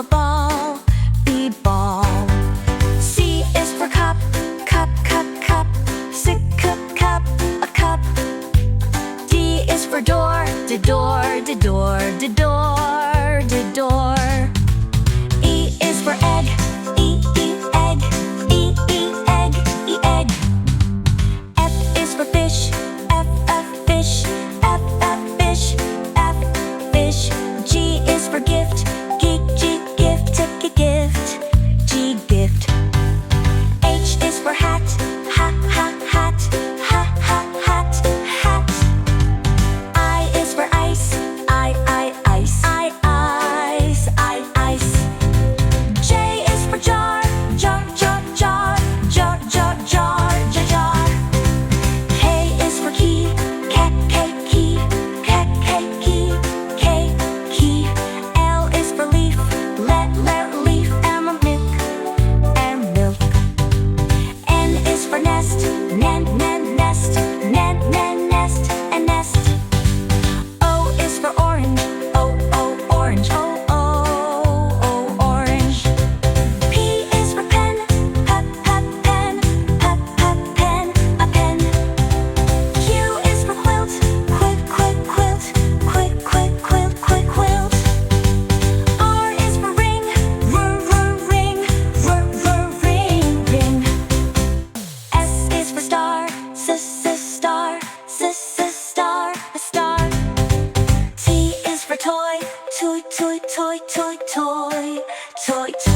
ball, B ball. C is for cup, cup, cup, cup. C cup, cup, a cup. D is for door, the door, the door, the door, the door. E is for egg, E, egg, E, egg, E, egg. F is for fish, F, fish, F, fish, F, fish. G is for gift, G, gift, gift, G, gift. H is for hat, hat, hat, hat, hat, hat. I is for ice, I, ice, ice, ice. J is for jar, jar, jar, jar, jar, jar, jar, jar, jar. K is for key, key, key, key. L is for leaf, leaf, and milk. N is for nest, nest, nest, and nest. O is for orange, orange, orange. P is for pen, pen, pen, a pen. Q is for quilt, quilt. R is for ring, ring. S is for star, star. T is for toy, toy.